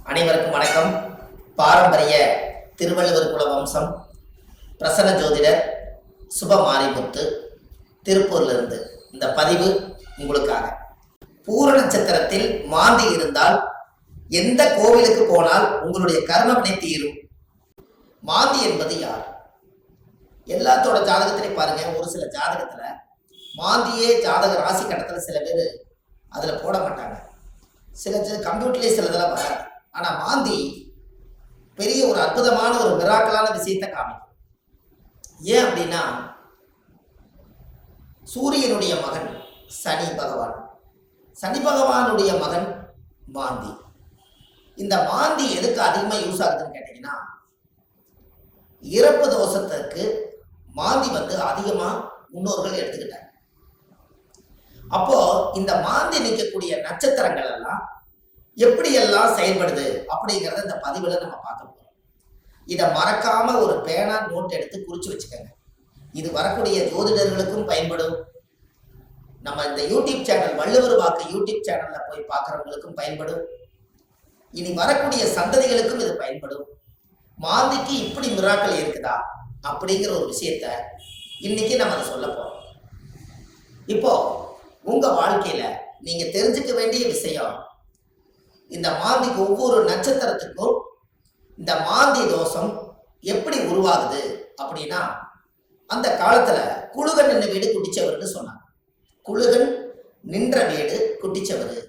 அனைவருக்கும் வணக்கம். பாரம்பரிய திருவள்ளுவர் குல வம்சம் பிரசன்ன ஜோதிடர் சுபமாரிமுத்து திருப்பூர்லிருந்து இந்த பதிவு உங்களுக்காக. பூர நட்சத்திரத்தில் மாந்தி இருந்தால் எந்த கோவிலுக்கு போனால் உங்களுடைய கர்மவினை தீரும். மாந்தி என்பது யார்? எல்லாத்தோட ஜாதகத்திலையும் பாருங்க, ஒரு சில ஜாதகத்துல மாந்தியே ஜாதக ராசி கட்டத்துல சில பேர் அதுல போட மாட்டாங்க. சில கம்ப்யூட்டர்லேயே சிலதெல்லாம் வராது. ஆனா மாந்தி பெரிய ஒரு அற்புதமான ஒரு மிராக்கலான விஷயத்தை காமிக்கும். ஏன் அப்படின்னா, சூரியனுடைய மகன் சனி பகவான், சனி பகவானுடைய மகன் மாந்தி. இந்த மாந்தி எதுக்கு அதிகமா யூஸ் ஆகுதுன்னு கேட்டீங்கன்னா, இறப்பு தோஷத்துக்கு மாந்தி அதிகமா முன்னோர்கள் எடுத்துக்கிட்டாங்க. அப்போ இந்த மாந்தி நிற்கக்கூடிய நட்சத்திரங்கள் எல்லாம் எப்படி எல்லாம் செயல்படுது அப்படிங்கிறத இந்த பதிவுல நம்ம பார்க்க போறோம். இதை மறக்காம ஒரு பேனா நோட் எடுத்து குறிச்சு வச்சுக்கோங்க. இது வரக்கூடிய ஜோதிடர்களுக்கும் பயன்படும். நம்ம இந்த யூடியூப் சேனல் வள்ளுவர் வாக்கு யூடியூப் சேனல்ல போய் பார்க்கறவங்களுக்கும் பயன்படும். இனி வரக்கூடிய சந்ததிகளுக்கும் இது பயன்படும். மாந்திக்கு இப்படி மிராக்கள் இருக்குதா அப்படிங்கிற ஒரு விஷயத்த இன்னைக்கு நம்ம அதை சொல்ல போறோம். இப்போ உங்க வாழ்க்கையில நீங்க தெரிஞ்சுக்க வேண்டிய விஷயம், இந்த மாந்திக்கு ஒவ்வொரு நட்சத்திரத்துக்கும் இந்த மாந்தி தோஷம் எப்படி உருவாகுது அப்படின்னா, அந்த காலத்துல குழுகன் நின்ற வீடு குட்டிச்சவர்னு சொன்னாங்க. குழுகன் நின்ற வீடு குட்டிச்சவர்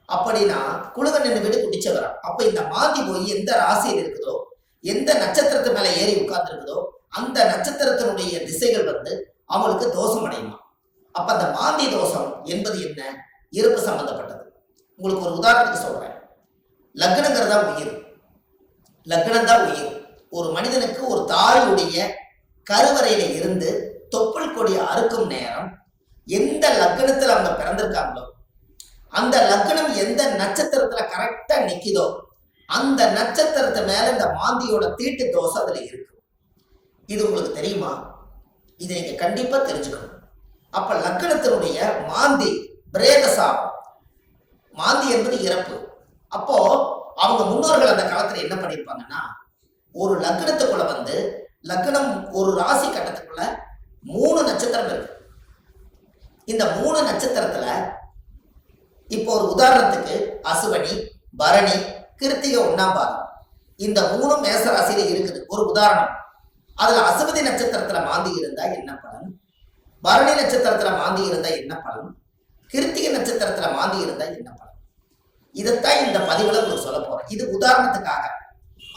அப்படின்னா குழுகன் நின்ற வீடு குட்டிச்சவரா. அப்ப இந்த மாந்தி போய் எந்த ராசியில் இருக்குதோ, எந்த நட்சத்திரத்து மேல ஏறி உட்கார்ந்து இருக்குதோ, அந்த நட்சத்திரத்தினுடைய திசைகள் அவங்களுக்கு தோஷம் அடையுமா. அப்ப அந்த மாந்தி தோஷம் என்பது என்ன? இருப்பு சம்பந்தப்பட்டது. உங்களுக்கு ஒரு உதாரணத்துக்கு சொல்றேன். லக்னங்கிறதா உயிர், லக்னம் தான் உயிர். ஒரு மனிதனுக்கு ஒரு தாயுடைய கருவறையில இருந்து தொப்புள் கொடி அறுக்கும் நேரம் எந்த லக்னத்துல அவங்க பிறந்திருக்காங்களோ, அந்த லக்னம் எந்த நட்சத்திரத்துல கரெக்டா நிக்குதோ, அந்த நட்சத்திரத்து மேல இந்த மாந்தியோட தீட்டு தோஷம் அதுல இருக்கு. இது உங்களுக்கு தெரியுமா? இதை நீங்க கண்டிப்பா தெரிஞ்சுக்கணும். அப்ப லக்னத்தினுடைய மாந்தி பிரேத சாபம். மாந்தி என்பது இறப்பு. அப்போ அவங்க முன்னோர்கள் அந்த காலத்துல என்ன பண்ணிருப்பாங்கன்னா, ஒரு லக்னத்துக்குள்ள லக்னம் ஒரு ராசி கட்டத்துக்குள்ள 3 நட்சத்திரம் இருக்கு. இந்த 3 நட்சத்திரத்துல இப்போ ஒரு உதாரணத்துக்கு அசுவனி, பரணி, கிருத்திகை 1ஆம் பாதம், இந்த 3 மேச ராசியில இருக்குது. ஒரு உதாரணம். அதுல அசுவதி நட்சத்திரத்துல மாந்தி இருந்தா என்ன பலன், பரணி நட்சத்திரத்துல மாந்தி இருந்தா என்ன பலன், கிருத்திகை நட்சத்திரத்துல மாந்தி இருந்தா என்ன பலன், இதைத்தான் இந்த பதிவுல உங்களுக்கு சொல்ல போறேன். இது உதாரணத்துக்காக.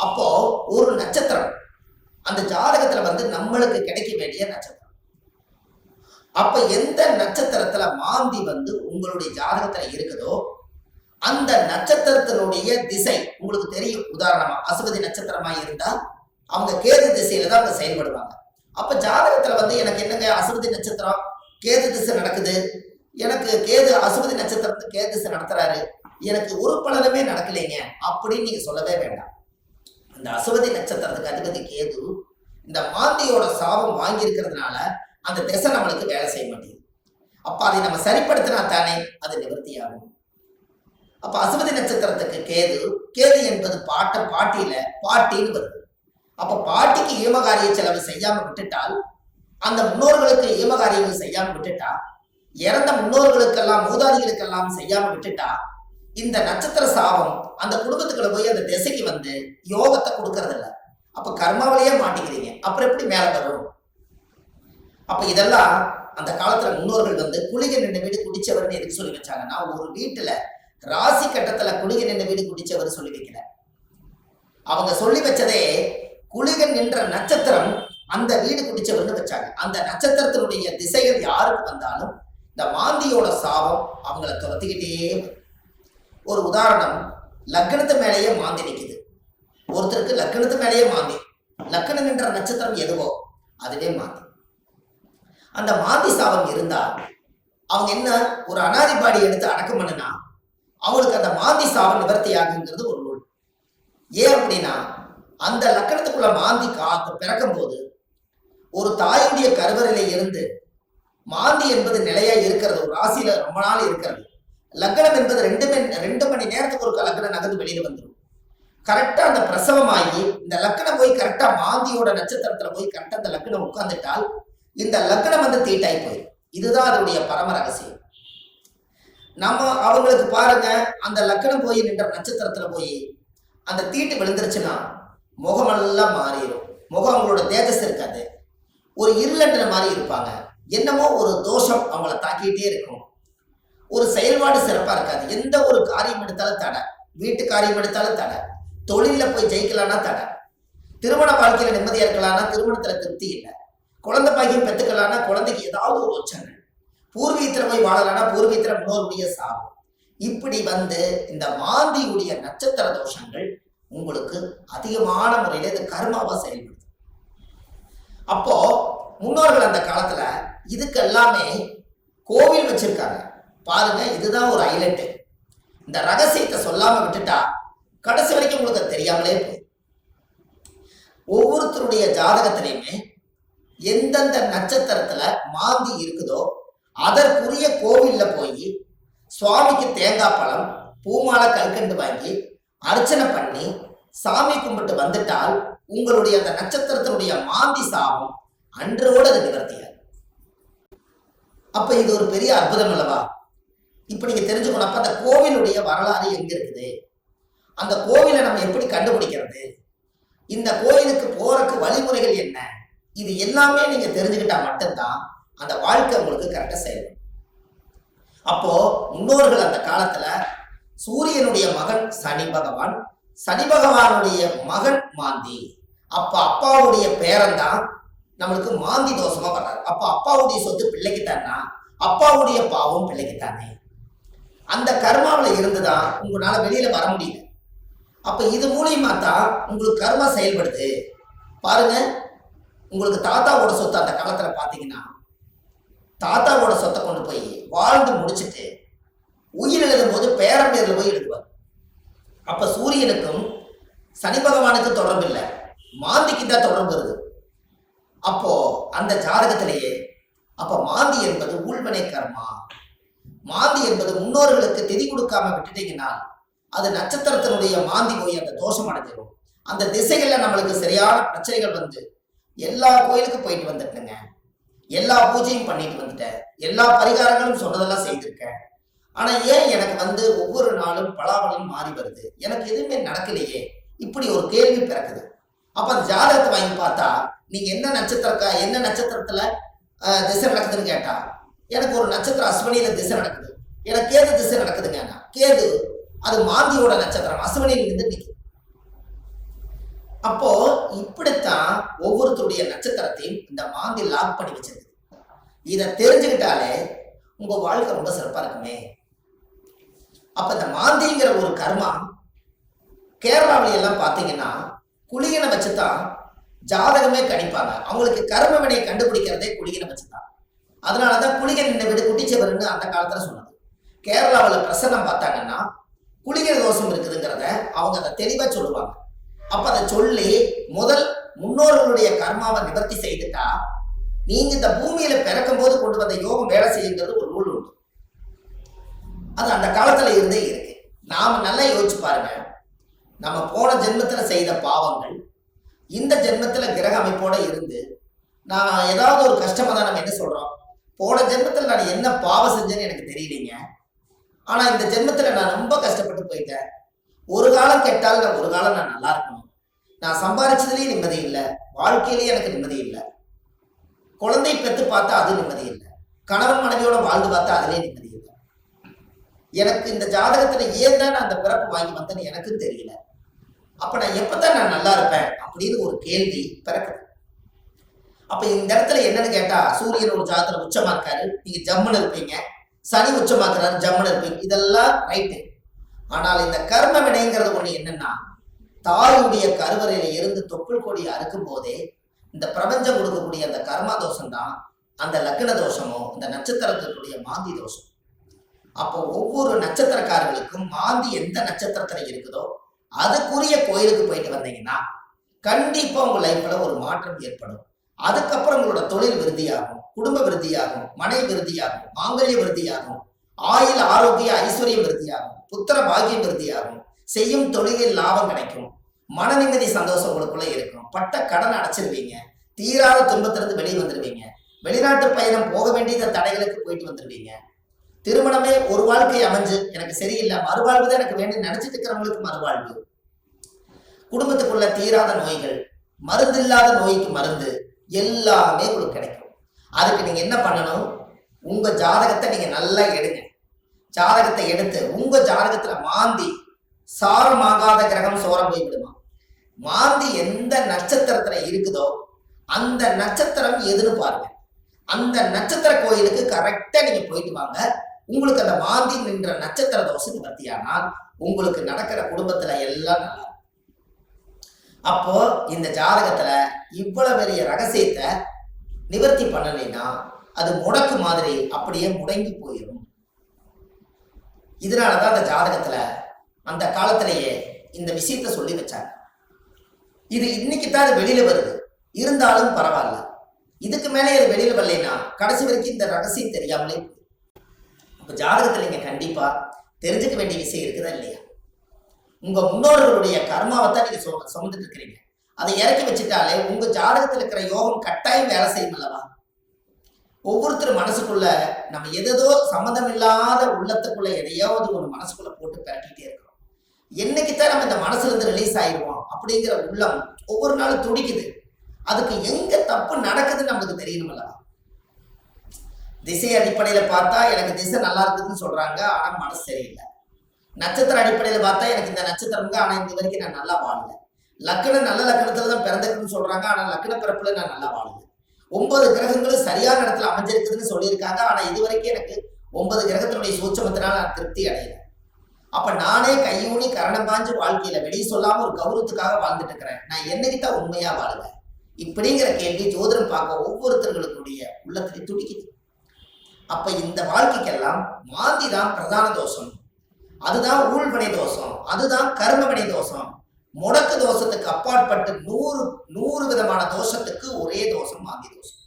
அப்போ ஒரு நட்சத்திரம் அந்த ஜாதகத்துல நம்மளுக்கு கிடைக்க வேண்டிய நட்சத்திரம். அப்ப எந்த நட்சத்திரத்துல மாந்தி உங்களுடைய ஜாதகத்துல இருக்குதோ, அந்த நட்சத்திரத்தினுடைய திசை உங்களுக்கு தெரியும். உதாரணமா அசுவதி நட்சத்திரமா இருந்தா அவங்க கேது திசையில தான் அவங்க செயல்படுவாங்க. அப்ப ஜாதகத்துல எனக்கு என்னங்க அசுவதி நட்சத்திரம் கேது திசை நடக்குது, எனக்கு கேது அசுவதி நட்சத்திரத்துக்கு கேது திசை நடத்துறாரு, எனக்கு ஒரு பலனுமே நடக்கலைங்க அப்படின்னு நீங்க சொல்லவே வேண்டாம். அந்த அசுவதி நட்சத்திரத்துக்கு அதிபதி கேது இந்த மாந்தியோட சாபம் வாங்கி இருக்கிறதுனால அந்த திசை நம்மளுக்கு வேலை செய்ய மாட்டேங்குது. அப்ப அதை நம்ம சரிப்படுத்தினா தானே அது நிவர்த்தியாகும். அப்ப அசுவதி நட்சத்திரத்துக்கு கேது, கேது என்பது பாட்டியில பாட்டின்னு வருது. அப்ப பாட்டிக்கு ஈமகாரிய செலவு செய்யாம விட்டுட்டால், அந்த முன்னோர்களுக்கு ஈமகாரியங்கள் செய்யாம விட்டுட்டா, இறந்த முன்னோர்களுக்கெல்லாம் மூதாதிகளுக்கெல்லாம் செய்யாம விட்டுட்டா, இந்த நட்சத்திர சாபம் அந்த குடும்பத்துக்குள்ள போய் அந்த திசைக்கு யோகத்தை கொடுக்கறது இல்லை. அப்ப கர்மாவிலேயே மாட்டிக்கிறீங்க. அப்புறம் எப்படி மேல வரும்? அப்ப இதெல்லாம் அந்த காலத்துல முன்னோர்கள் குளிகை நின்ற வீடு குடிச்சவர்னு எதுக்கு சொல்லி வச்சாங்கன்னா, ஒரு வீட்டுல ராசி கட்டத்துல குளிகை நின்ற வீடு குடிச்சவர் சொல்லி வைக்கல. அவங்க சொல்லி வச்சதே குளிகன் நின்ற நட்சத்திரம் அந்த வீடு குடிச்சவர்னு வச்சாங்க. அந்த நட்சத்திரத்தினுடைய திசைகள் யாருக்கு வந்தாலும் இந்த மாந்தியோட சாபம் அவங்கள துரத்திக்கிட்டே. ஒரு உதாரணம், லக்னத்து மேலேயே மாந்தி நிற்குது. ஒருத்தருக்கு லக்னத்து மேலேயே மாந்தி, லக்னம் நின்ற நட்சத்திரம் எதுவோ அதுவே மாந்தி. அந்த மாந்தி சாபம் இருந்தா அவங்க என்ன ஒரு அனாதிபாடி எடுத்து அடக்கம் பண்ணுனா அவங்களுக்கு அந்த மாந்தி சாபம் நிவர்த்தி ஆகுங்கிறது ஒரு நூல். ஏன் அப்படின்னா, அந்த லக்கணத்துக்குள்ள மாந்தி பிறக்கும் போது ஒரு தாயுடைய கருவறையில இருந்து மாந்தி என்பது நிலையா இருக்கிறது, ஒரு ராசியில ரொம்ப நாள் இருக்கிறது. லக்னம் என்பது 2 மணி நேரத்துக்கு ஒரு லக்னம் நகர்ந்து வெளியில வந்துடும். கரெக்டா அந்த பிரசவமாகி இந்த லக்னம் போய் கரெக்டா மாந்தியோட நட்சத்திரத்துல போய் கரெக்டா அந்த லக்னம் உட்கார்ந்துட்டால் இந்த லக்னம் வந்து தீட்டாய் போயிடும். இதுதான் அதனுடைய பரம ரகசியம். நம்ம அவங்களுக்கு பாருங்க, அந்த லக்னம் போய் நின்ற நட்சத்திரத்துல போய் அந்த தீட்டு விழுந்துருச்சுன்னா முகமெல்லாம் மாறிடும். முகம் அவங்களோட தேஜஸ் இருக்காது, ஒரு இருளன்ற மாதிரி இருப்பாங்க. என்னமோ ஒரு தோஷம் அவங்கள தாக்கிட்டே இருக்கும். ஒரு செயல்பாடு சிறப்பா இருக்காது. எந்த ஒரு காரியம் எடுத்தாலும் தடை, வீட்டு காரியம் எடுத்தாலும் தடை, தொழில போய் ஜெயிக்கலாம்னா தடை, திருமண வாழ்க்கையில நிம்மதியா இருக்கலாம்னா திருமணத்துல திருப்தி இல்லை, குழந்தை பாக்கியம் பெற்றுக்கலாம்னா குழந்தைக்கு ஏதாவது ஒரு உச்சங்கள், பூர்வீகத்துல போய் வாழலாம்னா பூர்வீகத்துல முன்னோருடைய சாபம். இப்படி வந்து இந்த மாந்தியுடைய நட்சத்திர தோஷங்கள் உங்களுக்கு அதிகமான முறையில இது கர்மாவா செயல்படுது. அப்போ முன்னோர்கள் அந்த காலத்துல இதுக்கு எல்லாமே கோவில் வச்சிருக்காங்க பாருங்க. இதுதான் ஒரு ஹைலைட். இந்த ரகசியத்தை சொல்லாம விட்டுட்டா கடைசி வரைக்கும் உங்களுக்கு தெரியாமலே போய் ஒவ்வொருத்தருடைய ஜாதகத்திலையுமே எந்தெந்த நட்சத்திரத்துல மாந்தி இருக்குதோ அதற்குரிய கோவில்ல போய் சுவாமிக்கு தேங்காய் பழம் பூமாலை கல்கண்டு வாங்கி அர்ச்சனை பண்ணி சாமி கும்பிட்டு வந்துட்டால் உங்களுடைய அந்த நட்சத்திரத்தினுடைய மாந்தி சாபம் அன்றோடு அது நிவர்த்தியாது. அப்ப இது ஒரு பெரிய அற்புதம் அல்லவா? இப்ப நீங்க தெரிஞ்சுக்கணும். அப்ப அந்த கோவிலுடைய வரலாறு எங்க இருக்குது, அந்த கோவிலை நம்ம எப்படி கண்டுபிடிக்கிறது, இந்த கோயிலுக்கு போறதுக்கு வழிமுறைகள் என்ன, இது எல்லாமே நீங்க தெரிஞ்சுக்கிட்டா மட்டும்தான் அந்த வாழ்க்கை உங்களுக்கு கரெக்டா செயல்படும். அப்போ முன்னோர்கள் அந்த காலத்துல சூரியனுடைய மகன் சனி பகவான், சனி பகவானுடைய மகன் மாந்தி. அப்ப அப்பாவுடைய பேரன் தான் நம்மளுக்கு மாந்தி தோஷமா வர்றாரு. அப்ப அப்பாவுடைய சொத்து பிள்ளைக்குத்தானா, அப்பாவுடைய பாவம் பிள்ளைக்குத்தானே. அந்த கர்மாவில் இருந்துதான் உங்களால வெளியில வர முடியல. அப்ப இது மூலியமா தான் உங்களுக்கு கர்மா செயல்படுது. பாருங்க, உங்களுக்கு தாத்தாவோட சொத்து அந்த காலத்துல பாத்தீங்கன்னா தாத்தாவோட சொத்தை கொண்டு போய் வாழ்ந்து முடிச்சுட்டு உயிர் எழுதும் போது பேரன் பேர்ல போய் எழுதுவார். அப்ப சூரியனுக்கும் சனி பகவானுக்கு தொடர்பு இல்லை, மாந்திக்கு தான் தொடர்பு வருது. அப்போ அந்த ஜாதகத்திலேயே அப்ப மாந்தி என்பது உள்வனை கர்மா. மாந்தி என்பது முன்னோர்களுக்கு திதி கொடுக்காம விட்டுட்டீங்கன்னா அது நட்சத்திரத்தினுடைய மாந்தி போய் அந்த தோஷம் அடைஞ்சிடும். அந்த திசைகள்ல நம்மளுக்கு சரியான பிரச்சனைகள் வந்து எல்லா கோயிலுக்கு போயிட்டு வந்துட்டேங்க, எல்லா பூஜையும் பண்ணிட்டு வந்துட்டேன், எல்லா பரிகாரங்களும் சொன்னதெல்லாம் செய்திருக்கேன். ஆனா ஏன் எனக்கு வந்து ஒவ்வொரு நாளும் பலாபலம் மாறி வருது, எனக்கு எதுவுமே நடக்கலையே, இப்படி ஒரு கேள்வி பிறக்குது. அப்ப அந்த ஜாதகத்தை வாங்கி பார்த்தா நீங்க என்ன நட்சத்திரத்துல திசை நடக்குதுன்னு கேட்டா எனக்கு ஒரு நட்சத்திரம் அஸ்வினியில திசை நடக்குது, எனக்கு கேது திசை நடக்குதுங்க. கேது அது மாந்தியோட நட்சத்திரம், அஸ்வினியில இருந்து நிற்கும். அப்போ இப்படித்தான் ஒவ்வொருத்தருடைய நட்சத்திரத்தையும் இந்த மாந்தி லாக் பண்ணி வச்சிருக்கு. இதை தெரிஞ்சுக்கிட்டாலே உங்க வாழ்க்கை ரொம்ப சிறப்பா இருக்குமே. அப்ப இந்த மாந்திங்கிற ஒரு கர்மா கேரளாவில எல்லாம் பாத்தீங்கன்னா குளிகனை வச்சுதான் ஜாதகமே கணிப்பாங்க. அவங்களுக்கு கர்ம வினையை கண்டுபிடிக்கிறதே குளிகனை வச்சுதான். அதனாலதான் குளிகன் இந்த வீடு குட்டிச்சவர்னு அந்த காலத்துல சொன்னது. கேரளாவில் பிரசன்னம் பார்த்தாங்கன்னா குளிகை தோஷம் இருக்குதுங்கிறத அவங்க அதை தெளிவா சொல்லுவாங்க. அப்ப அதை சொல்லி முதல் முன்னோர்களுடைய கர்மாவை நிவர்த்தி செய்துட்டா நீங்க இந்த பூமியில பிறக்கும் போது கொண்டு வந்த யோகம் வேலை செய்யுங்கிறது ஒரு ரூல் உண்டு. அது அந்த காலத்துல இருந்தே இருக்கு. நாம நல்லா யோசிச்சு பாருங்க, நம்ம போன ஜென்மத்துல செய்த பாவங்கள் இந்த ஜென்மத்துல கிரக அமைப்போட இருந்து நான் ஏதாவது ஒரு கஷ்டமா தான் நம்ம என்ன சொல்றோம், போன ஜென்மத்துல நான் என்ன பாவம் செஞ்சேன்னு எனக்கு தெரியலீங்க, ஆனா இந்த ஜென்மத்துல நான் ரொம்ப கஷ்டப்பட்டு போயிட்டேன், ஒரு காலம் கெட்டால் நான் ஒரு காலம் நான் நல்லா இருக்கணும், நான் சம்பாதிச்சதுலயும் நிம்மதி இல்லை, வாழ்க்கையிலேயே எனக்கு நிம்மதி இல்லை, குழந்தை பெற்று பார்த்தா அது நிம்மதி இல்லை, கணவன் மனைவியோட வாழ்ந்து பார்த்தா அதுலேயே நிம்மதி இல்லை, எனக்கு இந்த ஜாதகத்துல ஏன் தான் நான் அந்த பிறப்பு வாங்கி வந்தேன்னு எனக்கும் தெரியல, அப்ப நான் எப்பதான் நான் நல்லா இருப்பேன் அப்படின்னு ஒரு கேள்வி பிறக்குது. அப்ப இந்த இடத்துல என்னன்னு கேட்டா சூரியன் ஒரு ஜாதகத்துல உச்சமா இருக்காரு, நீங்க ஜம்முன்னு இருப்பீங்க, சனி உச்சமாக்குறாரு ஜம்முன்னு இருப்பீங்க, இதெல்லாம் ரைட்டு. ஆனால் இந்த கர்ம வினைங்கிறது ஒண்ணு என்னன்னா தாயுடைய கருவறையில இருந்து தொப்புள் கொடி அறுக்கும் போதே இந்த பிரபஞ்சம் கொடுக்கக்கூடிய அந்த கர்மா தோஷம் தான் அந்த லக்ன தோஷமோ இந்த நட்சத்திரத்தினுடைய மாந்தி தோஷம். அப்போ ஒவ்வொரு நட்சத்திரக்காரர்களுக்கும் மாந்தி எந்த நட்சத்திரத்துல இருக்குதோ அதுக்குரிய கோயிலுக்கு போயிட்டு வந்தீங்கன்னா கண்டிப்பா உங்க லைஃப்ல ஒரு மாற்றம் ஏற்படும். அதுக்கப்புறம் உங்களோட தொழில் விருத்தியாகும், குடும்ப விருத்தியாகும், மனை விருத்தியாகும், மாங்கல்ய விருத்தியாகும், ஆயுள் ஆரோக்கிய ஐஸ்வர்யம் விருத்தியாகும், புத்திர பாக்கியம் விருத்தியாகும், செய்யும் தொழிலில் லாபம் கிடைக்கும், மன நிம்மதி சந்தோஷம் உங்களுக்குள்ள இருக்கும், பட்ட கடன் அடைச்சிருவீங்க, தீராத துன்பத்திலிருந்து வெளியே வந்துடுவீங்க, வெளிநாட்டு பயணம் போக வேண்டிய தடைகளுக்கு போயிட்டு வந்துடுவீங்க, திருமணமே ஒரு வாழ்க்கை அமைஞ்சு எனக்கு சரியில்லை, மறுவாழ்வு தான் எனக்கு வேண்டி நினைச்சிட்டு இருக்கிறவங்களுக்கு மறுவாழ்வு, குடும்பத்துக்குள்ள தீராத நோய்கள், மருந்து இல்லாத நோய்க்கு மருந்து, எல்லாமே உங்களுக்கு கிடைக்கும். அதுக்கு நீங்க என்ன பண்ணணும், உங்க ஜாதகத்தை நீங்க நல்லா எடுங்க. ஜாதகத்தை எடுத்து உங்க ஜாதகத்துல மாந்தி சாரமாகாத கிரகம் சோரம் போய் விடுமா, மாந்தி எந்த நட்சத்திரத்துல இருக்குதோ அந்த நட்சத்திரம் எதுன்னு பாருங்க. அந்த நட்சத்திர கோயிலுக்கு கரெக்டா நீங்க போயிட்டு வாங்க. உங்களுக்கு அந்த மாந்தி நின்ற நட்சத்திர தோஷம் நிவர்த்தியானால் உங்களுக்கு நடக்கிற குடும்பத்துல எல்லாம் நல்லா. அப்போ இந்த ஜாதகத்துல இவ்வளவு பெரிய ரகசியத்தை நிவர்த்தி பண்ணலைன்னா அது முடக்கு மாதிரி அப்படியே முடங்கி போயிடும். இதனாலதான் அந்த ஜாதகத்துல அந்த காலத்திலேயே இந்த விஷயத்த சொல்லி வச்சாங்க. இது இன்னைக்கு தான் அது வெளியில வருது, இருந்தாலும் பரவாயில்ல. இதுக்கு மேலே அது வெளியில வரலைன்னா கடைசி வரைக்கும் இந்த ரகசியம் தெரியாமலே. இப்ப ஜாதகத்துல நீங்க கண்டிப்பா தெரிஞ்சுக்க வேண்டிய விஷயம் இருக்குதா இல்லையா? உங்க முன்னோர்களுடைய கர்மாவை தான் நீங்க சுமந்துட்டு இருக்கிறீங்க. அதை இறக்கி வச்சுட்டாலே உங்க ஜாதகத்துல இருக்கிற யோகம் கட்டாயம் வேலை செய்யும் அல்லவா? ஒவ்வொருத்தரும் மனசுக்குள்ள நம்ம எதோ சம்மந்தம் இல்லாத உள்ளத்துக்குள்ள எதையாவது ஒரு மனசுக்குள்ள போட்டு பரட்டிட்டே இருக்கிறோம். என்னைக்குத்தான் நம்ம இந்த மனசுல இருந்து ரிலீஸ் ஆயிடுவோம் அப்படிங்கிற உள்ளம் ஒவ்வொரு நாளும் துடிக்குது. அதுக்கு எங்க தப்பு நடக்குதுன்னு நமக்கு தெரியணும் அல்லவா? திசை அடிப்படையில பார்த்தா எனக்கு திசை நல்லா இருக்குதுன்னு சொல்றாங்க, ஆனா மனசு சரியில்லை. நட்சத்திர அடிப்படையில பார்த்தா எனக்கு இந்த நட்சத்திரங்க, ஆனா இந்த வரைக்கும் நான் நல்லா வாழல. லக்னம் நல்ல லக்னத்துல தான் பிறந்திருக்குன்னு சொல்றாங்க, ஆனா லக்ன பிறப்புல நான் நல்லா வாழல. 9 கிரகங்களும் சரியான இடத்துல அமைஞ்சிருக்குதுன்னு சொல்லியிருக்காங்க, ஆனா இது வரைக்கும் எனக்கு 9 கிரகத்தினுடைய சூட்சமத்தினால நான் திருப்தி அடையல. அப்ப நானே கையூனி கரணம் பாஞ்சு வாழ்க்கையில வெளியே சொல்லாம ஒரு கௌரவத்துக்காக வாழ்ந்துட்டு இருக்கிறேன். நான் என்னைக்குத்தான் உண்மையா வாழுவேன்? இப்படிங்கிற கேள்வி ஜோதிடம் பார்க்க ஒவ்வொருத்தர்களுடைய உள்ளத்திலே துடிக்குது. அப்ப இந்த வாழ்க்கைக்கெல்லாம் மாந்தி தான் பிரதான தோஷம், அதுதான் ஊழ்வினை தோஷம், அதுதான் கர்மவினை தோஷம். முடக்கு தோஷத்துக்கு அப்பாற்பட்டு 100 விதமான தோஷத்துக்கு ஒரே தோஷம் மாந்தி தோஷம்.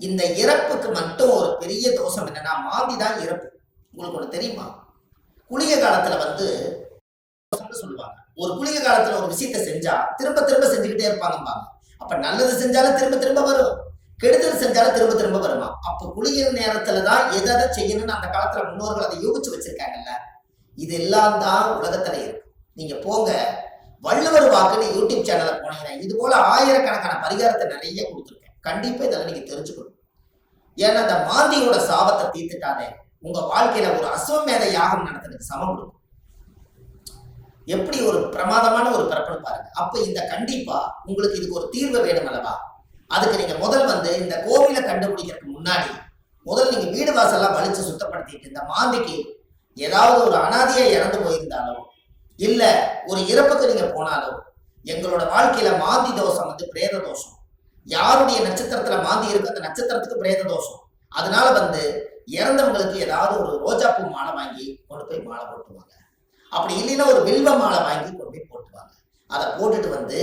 இந்த இறப்புக்கு மட்டும் ஒரு பெரிய தோஷம் என்னன்னா மாந்தி தான் இறப்பு. உங்களுக்கு ஒண்ணு தெரியுமா? குளிகை காலத்துல சொல்லுவாங்க, ஒரு குளிகை காலத்துல ஒரு விஷயத்தை செஞ்சா திரும்ப திரும்ப செஞ்சுக்கிட்டே இருப்பாங்க. அப்ப நல்லது செஞ்சாலும் திரும்ப திரும்ப வரும், கெடுதல் செஞ்சாலும் திரும்ப திரும்ப வருமா? அப்ப குளிகை நேரத்துலதான் எதை செய்யணும்னு அந்த காலத்துல முன்னோர்கள் அதை யோசிச்சு வச்சிருக்காங்கல்ல. இது எல்லாம் தான் உலகத்துல இருக்கு. நீங்க போங்க, வள்ளுவர் வாக்குன்னு யூடியூப் சேனல்ல போனீங்கன்னா இது போல ஆயிரக்கணக்கான பரிகாரத்தை நிறைய கொடுத்துருக்கேன். கண்டிப்பா இதெல்லாம் நீங்க தெரிஞ்சுக்கணும். ஏன்னா அந்த மாந்தியோட சாபத்தை தீர்த்துட்டாலே உங்க வாழ்க்கையில ஒரு அஸ்வமேத யாகம் நடத்துறதுக்கு சமம் கொடுக்கும். எப்படி ஒரு பிரமாதமான ஒரு பிறப்புன்னு பாருங்க. அப்ப இந்த கண்டிப்பா உங்களுக்கு இதுக்கு ஒரு தீர்வு வேணும் அல்லவா? அதுக்கு நீங்க முதல் இந்த கோவிலை கண்டுபிடிக்கிறதுக்கு முன்னாடி முதல் நீங்க வீடு வாசல்லாம் வலிச்சு சுத்தப்படுத்திட்டு, இந்த மாந்திக்கு ஏதாவது ஒரு அனாதையா இறந்து போயிருந்தாலும் இல்ல ஒரு இறப்புக்கு நீங்க போனாலும், எங்களோட வாழ்க்கையில மாந்தி தோஷம் பிரேத தோஷம். யாருடைய நட்சத்திரத்துல மாந்தி இருக்கு அந்த நட்சத்திரத்துக்கு பிரேத தோஷம். அதனால இறந்தவங்களுக்கு ஏதாவது ஒரு ரோஜாப்பூ மாலை வாங்கி கொண்டு போய் மாலை போட்டுவாங்க. அப்படி இல்லைன்னா ஒரு வில்வ மாலை வாங்கி கொண்டு போய் போட்டுவாங்க. அதை போட்டுட்டு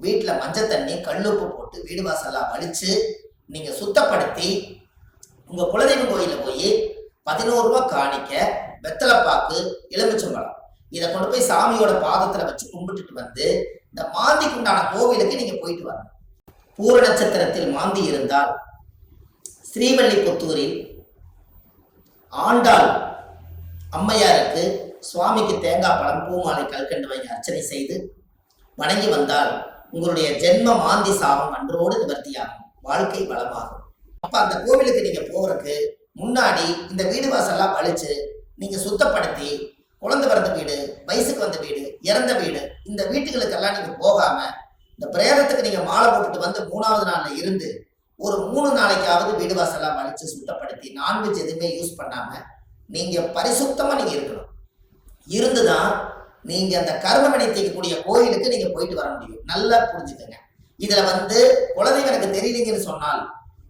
வீட்டுல மஞ்சள் தண்ணி கல்லுப்பு போட்டு வீடு வாசல்லாம் வலிச்சு நீங்க சுத்தப்படுத்தி உங்க குலதெய்வ கோயில போய் 11 ரூபாய் காணிக்க, வெத்தலைப்பாக்கு, எலுமிச்சம்பழம் இதை கொண்டு போய் சாமியோட பாதத்துல வச்சு கும்பிட்டுட்டு இந்த மாந்திக்கு உண்டான கோவிலுக்கு நீங்க போயிட்டு வரணும். பூர நட்சத்திரத்தில் மாந்தி இருந்தால் ஸ்ரீவல்லிபுத்தூரில் ஆண்டாள் அம்மையாருக்கு சுவாமிக்கு தேங்காய் பழம், பூமாலை, கல்கண்டு வாங்கி அர்ச்சனை செய்து வணங்கி வந்தால் உங்களுடைய ஜென்ம மாந்தி சாபம் அன்றோடு நிவர்த்தியாகும், வாழ்க்கை வளமாகும். அப்ப அந்த கோவிலுக்கு நீங்க போறதுக்கு முன்னாடி இந்த வீடு வாசல்லாம் வலிச்சு நீங்க சுத்தப்படுத்தி, குழந்தை பிறந்த வீடு, வயசுக்கு வந்த வீடு, இறந்த வீடு, இந்த வீட்டுகளுக்கெல்லாம் நீங்க போகாம இந்த பிரேதத்துக்கு நீங்க மாலை போட்டுட்டு 3வது நாள்ல இருந்து ஒரு 3 நாளைக்காவது வீடு வாசல்லாம் வலிச்சு சுத்தப்படுத்தி நான்வெஜ் எதுவுமே யூஸ் பண்ணாம நீங்க பரிசுத்தமா நீங்க இருக்கணும். இருந்துதான் நீங்க அந்த கர்மவினை தீர்க்கக்கூடிய கோயிலுக்கு நீங்க போயிட்டு வர முடியும். நல்லா புரிஞ்சுக்கங்க. இதுல குலதெய்வம் எனக்கு தெரியலீங்கன்னு சொன்னால்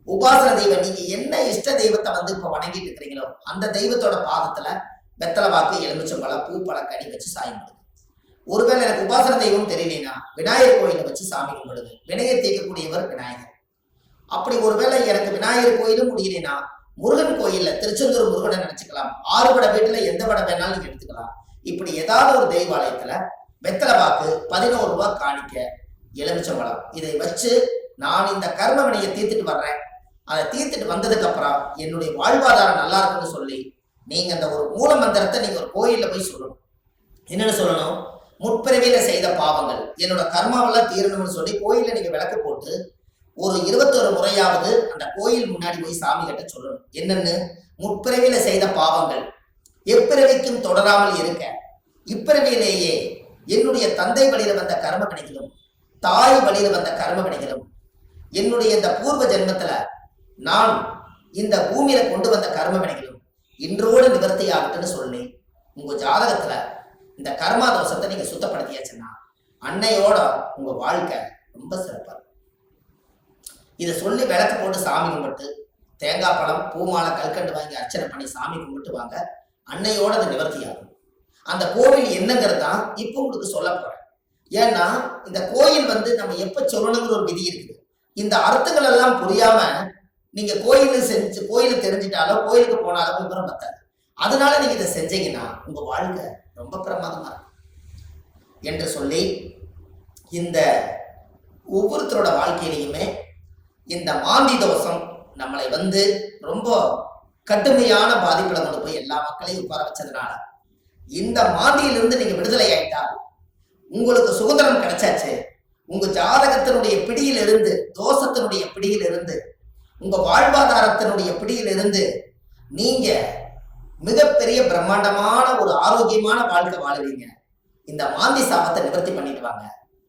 உபாசன தெய்வம், நீங்க என்ன இஷ்ட தெய்வத்தை இப்ப வணங்கிட்டு இருக்கிறீங்களோ அந்த தெய்வத்தோட பாதத்துல வெத்தலை வாக்கு, எலுமிச்சம்பழம், பூ, பழம், கனி வச்சு சாமி கும்பிடுங்க. ஒருவேளை எனக்கு உபாசன தெய்வம் தெரியலனா விநாயகர் கோயில வச்சு சாமி கும்பிடுங்க. வினையை தீர்க்கக்கூடியவர் விநாயகர். அப்படி ஒருவேளை எனக்கு விநாயகர் கோயிலும் முடியலனா முருகன் கோயில்ல திருச்செந்தூர் முருகனை நினைச்சுக்கலாம். 6 பட வீட்டுல எந்த படம் வேணாலும் நீங்க எடுத்துக்கலாம். இப்படி ஏதாவது ஒரு தெய்வாலயத்துல வெத்தலை பாக்கு 11 ரூபாய் காணிக்க, எலுமிச்சம்பழம் இதை வச்சு நான் இந்த கர்ம வினையை தீர்த்துட்டு வர்றேன், அதை தீர்த்துட்டு வந்ததுக்கு அப்புறம் என்னுடைய வாழ்வாதாரம் நல்லா இருக்குன்னு சொல்லி நீங்க அந்த ஒரு மூல மந்திரத்தை நீங்க ஒரு கோயில்ல போய் சொல்லணும். என்னன்னு சொல்லணும்? முற்பிறவியில செய்த பாவங்கள் என்னோட கர்மாவெல்லாம் தீரணும்னு சொல்லி கோயில்ல நீங்க விளக்கு போட்டு ஒரு 21 முறையாவது அந்த கோயில் முன்னாடி போய் சாமி கிட்ட சொல்லணும். என்னன்னு? முற்பிறவியில செய்த பாவங்கள் எப்பிறவிக்கும் தொடராமல் இருக்க, இப்பிறவியிலேயே என்னுடைய தந்தை வழியில வந்த கர்ம வினைகளும் தாய் வழியில வந்த கர்ம வினைகளும் என்னுடைய இந்த பூர்வ ஜென்மத்துல நான் இந்த பூமியில கொண்டு வந்த கர்ம வினைகளும் இன்றோடு நிவர்த்தி ஆகட்டுன்னு சொல்லி உங்க ஜாதகத்துல இந்த கர்மா தோஷத்தை நீங்க சுத்தப்படுத்தியாச்சுன்னா அன்னையோட உங்க வாழ்க்கை ரொம்ப சிறப்பா இருக்கும். இதை சொல்லி விளக்கு போட்டு சாமி கும்பிட்டு தேங்காய் பழம் பூமாலை கல்கண்டு வாங்கி அர்ச்சனை பண்ணி சாமி கும்பிட்டு வாங்க. அன்னையோட அது நிவர்த்தி ஆகும். அந்த கோவில் என்னங்கிறது தான் இப்போ உங்களுக்கு சொல்ல போறேன். ஏன்னா இந்த கோயில் நம்ம எப்ப சொல்லணுங்கிற ஒரு விதி இருக்குது. இந்த அர்த்தங்கள் எல்லாம் புரியாம நீங்க கோயிலுக்கு தெரிஞ்சிட்டாலோ கோயிலுக்கு போனாலோ விவரம் பத்தாது. அதனால நீங்க இதை செஞ்சீங்கன்னா உங்க வாழ்க்கை ரொம்ப பிரமாதமா இருக்கும் என்று சொல்லி இந்த ஒவ்வொருத்தரோட வாழ்க்கையிலையுமே இந்த மாந்தி தோஷம் நம்மளை ரொம்ப கடுமையான பாதிப்புல கொண்டு போய் எல்லா மக்களையும் உட்கார வச்சதுனால இந்த மாந்தியிலிருந்து நீங்க விடுதலை ஆயிட்டால் உங்களுக்கு சுதந்திரம் கிடைச்சாச்சு. உங்க ஜாதகத்தினுடைய பிடியிலிருந்து, தோஷத்தினுடைய பிடியிலிருந்து, உங்க வாழ்வாதாரத்தினுடைய பிடியிலிருந்து நீங்க மிகப்பெரிய பிரம்மாண்டமான ஒரு ஆரோக்கியமான வாழ்க்கை வாழுவீங்க. இந்த மாந்தி சாபத்தை நிவர்த்தி பண்ணிட்டு வாங்க.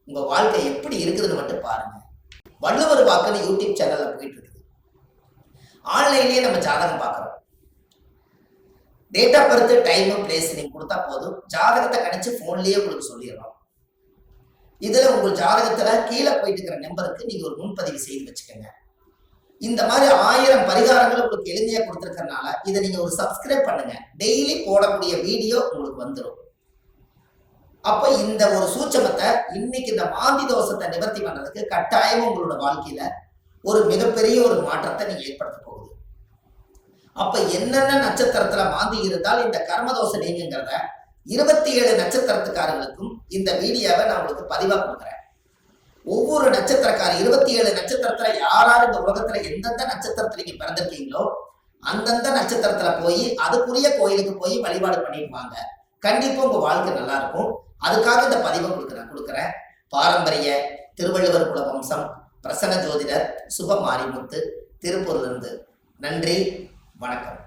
உங்க வாழ்க்கை எப்படி இருக்குதுன்னு மட்டும் பாருங்க. வள்ளுவர் வாக்குன்னு யூடியூப் சேனல்ல போயிட்டு இருக்குது. ஆன்லைன்லயே நம்ம ஜாதகம் பார்க்கறோம். Date of birth, time, place நீங்க கொடுத்தா போதும், ஜாதகத்தை கணிச்சு போன்லயே உங்களுக்கு சொல்லிடுறோம். இதுல உங்க ஜாதகத்துல கீழே போயிட்டு இருக்கிற நம்பருக்கு நீங்க ஒரு முன்பதிவு செய்து வச்சுக்கோங்க. இந்த மாதிரி 1000 பரிகாரங்கள் உங்களுக்கு எளிமையா கொடுத்துருக்கறனால இதை நீங்க ஒரு சப்ஸ்கிரைப் பண்ணுங்க. டெய்லி போடக்கூடிய வீடியோ உங்களுக்கு வந்துடும். அப்ப இந்த ஒரு சூட்சமத்தை இன்னைக்கு இந்த மாந்தி தோஷத்தை நிவர்த்தி பண்றதுக்கு கட்டாயம் உங்களோட வாழ்க்கையில ஒரு மிகப்பெரிய ஒரு மாற்றத்தை நீங்க ஏற்படுத்த போகுது. அப்ப என்னென்ன நட்சத்திரத்துல மாந்தி இருந்தால் இந்த கர்மதோஷம் நீங்கிறத 27 நட்சத்திரத்துக்காரர்களுக்கும் இந்த வீடியோவை நான் உங்களுக்கு பதிவா கொடுக்குறேன். ஒவ்வொரு நட்சத்திரக்கார 27 நட்சத்திரத்துல யாராரு இந்த உலகத்துல எந்தெந்த நட்சத்திரத்துல நீங்க பிறந்திருக்கீங்களோ அந்தந்த நட்சத்திரத்துல போய் அதுக்குரிய கோயிலுக்கு போய் வழிபாடு பண்ணிட்டு வாங்க. கண்டிப்பா உங்க வாழ்க்கை நல்லா இருக்கும். அதுக்காக இந்த பதிவை கொடுக்குறேன். பாரம்பரிய திருவள்ளுவர் குல வம்சம், பிரசன்ன ஜோதிடர் சுப மாரிமுத்து, திருப்பூர்ல இருந்து. நன்றி, வணக்கம்.